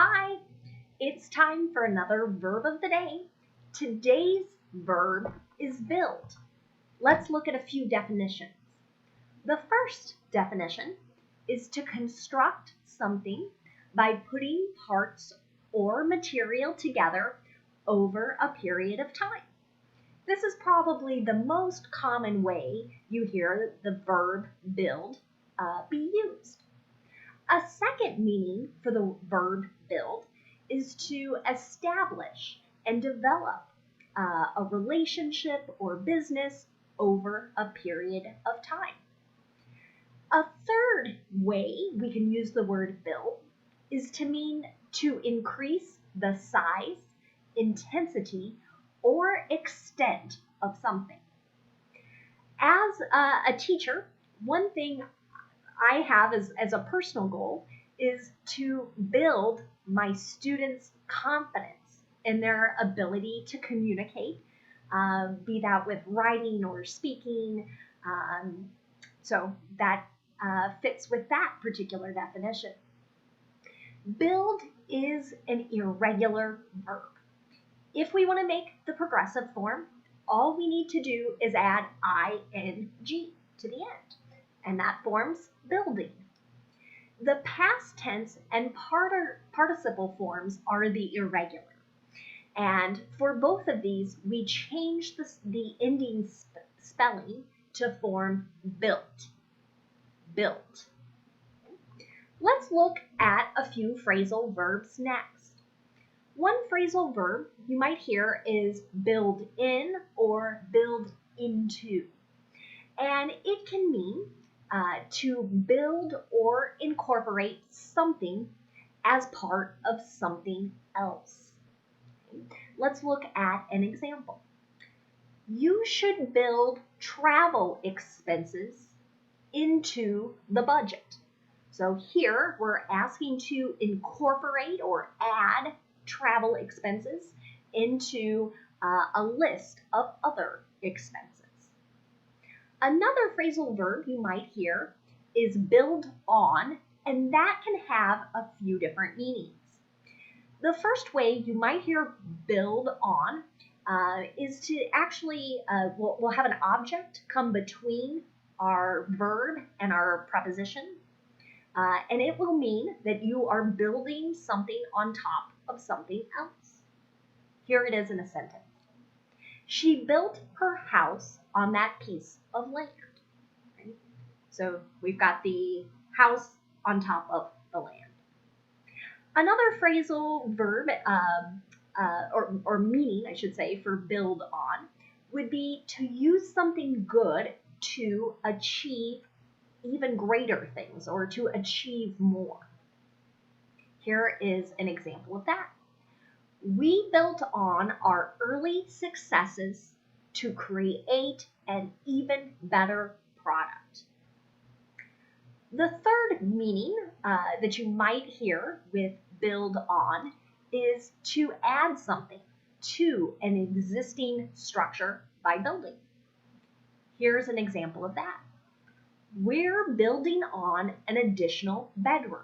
Hi, it's time for another verb of the day. Today's verb is build. Let's look at a few definitions. The first definition is to construct something by putting parts or material together over a period of time. This is probably the most common way you hear the verb build be used. A second meaning for the verb build is to establish and develop a relationship or business over a period of time. A third way we can use the word build is to mean to increase the size, intensity, or extent of something. As a teacher, one thing I have as a personal goal is to build my students' confidence in their ability to communicate, be that with writing or speaking. So that fits with that particular definition. Build is an irregular verb. If we want to make the progressive form, all we need to do is add ing to the end, and that forms building. The past tense and participle forms are the irregular. And for both of these, we change the ending spelling to form built. Built. Let's look at a few phrasal verbs next. One phrasal verb you might hear is build in or build into. And it can mean to build or incorporate something as part of something else. Let's look at an example. You should build travel expenses into the budget. So here we're asking to incorporate or add travel expenses into a list of other expenses. Another phrasal verb you might hear is build on, and that can have a few different meanings. The first way you might hear build on is to actually, we'll have an object come between our verb and our preposition, and it will mean that you are building something on top of something else. Here it is in a sentence. She built her house on that piece of land. Okay? So we've got the house on top of the land. Another phrasal verb, or meaning, I should say, for build on would be to use something good to achieve even greater things or to achieve more. Here is an example of that. We built on our early successes to create an even better product. The third meaning that you might hear with build on is to add something to an existing structure by building. Here's an example of that. We're building on an additional bedroom.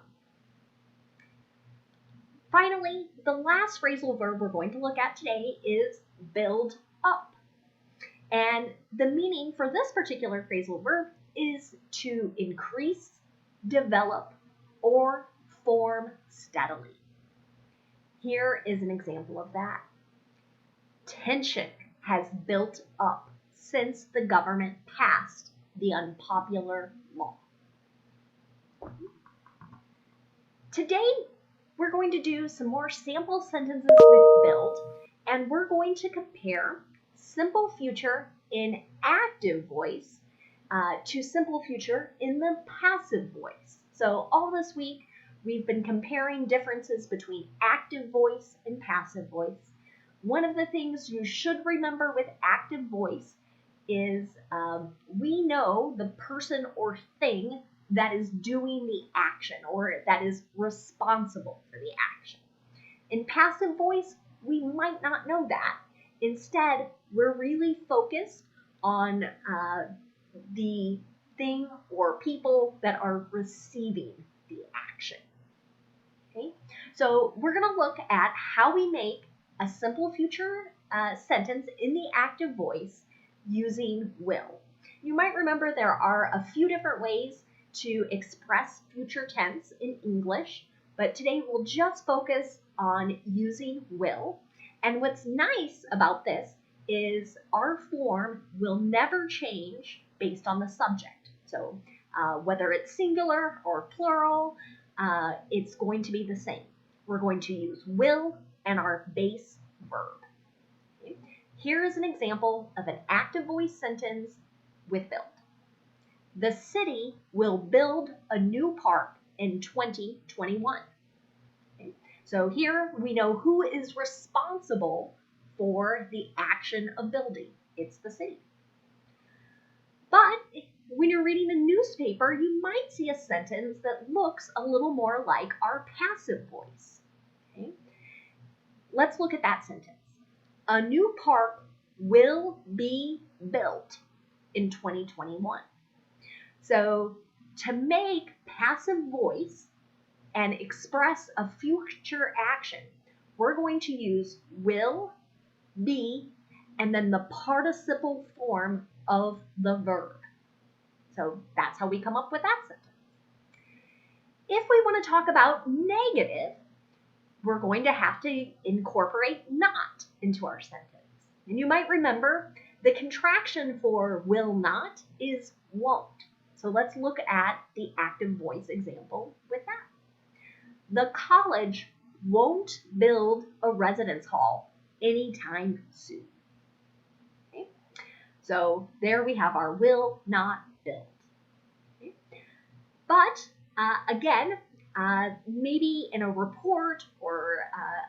Finally, the last phrasal verb we're going to look at today is build up. And the meaning for this particular phrasal verb is to increase, develop, or form steadily. Here is an example of that. Tension has built up since the government passed the unpopular law. Today, we're going to do some more sample sentences with build, and we're going to compare simple future in active voice to simple future in the passive voice. So all this week, we've been comparing differences between active voice and passive voice. One of the things you should remember with active voice is we know the person or thing that is doing the action or that is responsible for the action. In passive voice, we might not know that. Instead, we're really focused on the thing or people that are receiving the action. Okay? So we're going to look at how we make a simple future sentence in the active voice using will. You might remember there are a few different ways to express future tense in English, but today we'll just focus on using will. And what's nice about this is our form will never change based on the subject. So whether it's singular or plural, it's going to be the same. We're going to use will and our base verb. Okay? Here is an example of an active voice sentence with build. The city will build a new park in 2021. Okay? So here we know who is responsible for the action of building. It's the city. But when you're reading a newspaper, you might see a sentence that looks a little more like our passive voice. Okay? Let's look at that sentence. A new park will be built in 2021. So to make passive voice and express a future action, we're going to use will, be, and then the participle form of the verb. So that's how we come up with that sentence. If we want to talk about negative, we're going to have to incorporate not into our sentence. And you might remember the contraction for will not is won't. So let's look at the active voice example with that. The college won't build a residence hall anytime soon. Okay? So there we have our will not build. Okay? But again, maybe in a report or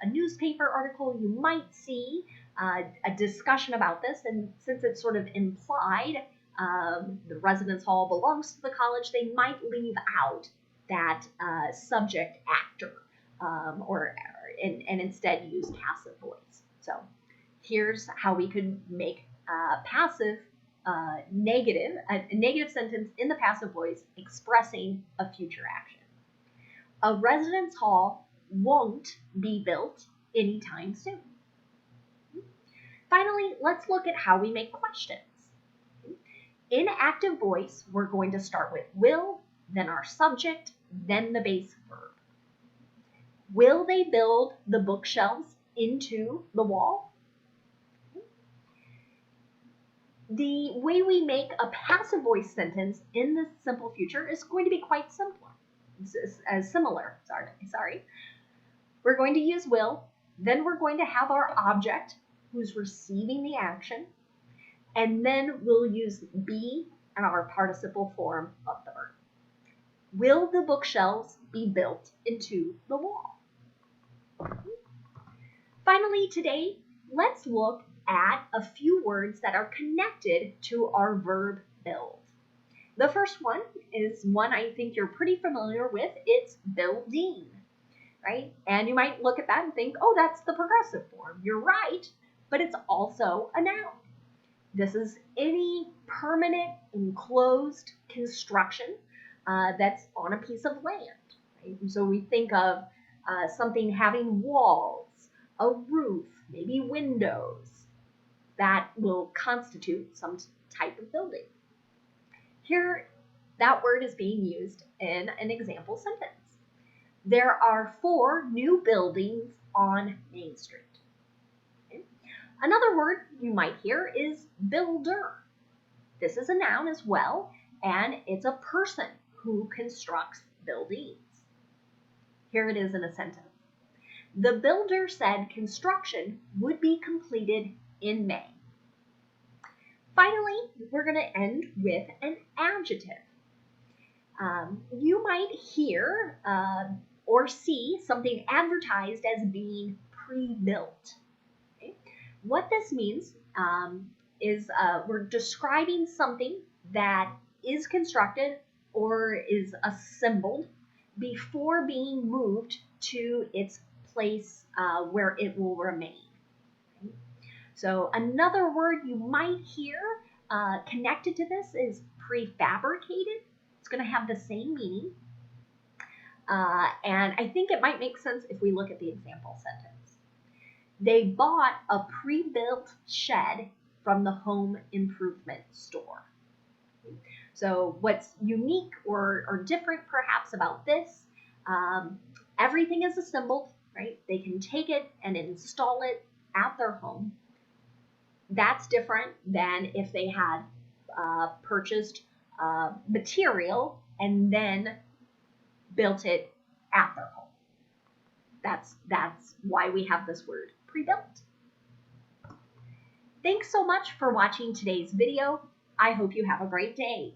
a newspaper article, you might see a discussion about this. And since it's sort of implied, the residence hall belongs to the college, they might leave out that subject actor and instead use passive voice. So here's how we could make passive a negative sentence in the passive voice expressing a future action. A residence hall won't be built anytime soon. Finally, let's look at how we make questions. In active voice, we're going to start with will, then our subject, then the base verb. Will they build the bookshelves into the wall? The way we make a passive voice sentence in the simple future is going to be quite similar. We're going to use will, then we're going to have our object who's receiving the action, and then we'll use be and our participle form of the verb. Will the bookshelves be built into the wall? Finally, today, let's look at a few words that are connected to our verb build. The first one is one I think you're pretty familiar with. It's building, right? And you might look at that and think, oh, that's the progressive form. You're right, but it's also a noun. This is any permanent enclosed construction that's on a piece of land. Right? And so we think of something having walls, a roof, maybe windows that will constitute some type of building. Here, that word is being used in an example sentence. There are 4 new buildings on Main Street. Okay? Another word you might hear is builder. This is a noun as well, and it's a person who constructs buildings. Here it is in a sentence. The builder said construction would be completed in May. Finally, we're going to end with an adjective. You might hear or see something advertised as being pre-built. Okay? What this means is we're describing something that is constructed or is assembled before being moved to its place where it will remain. Okay? So another word you might hear connected to this is prefabricated. It's going to have the same meaning. And I think it might make sense if we look at the example sentence. They bought a pre-built shed from the home improvement store. So what's unique or different perhaps about this, everything is assembled, right? They can take it and install it at their home. That's different than if they had purchased material and then built it at their home. That's why we have this word pre-built. Thanks so much for watching today's video. I hope you have a great day.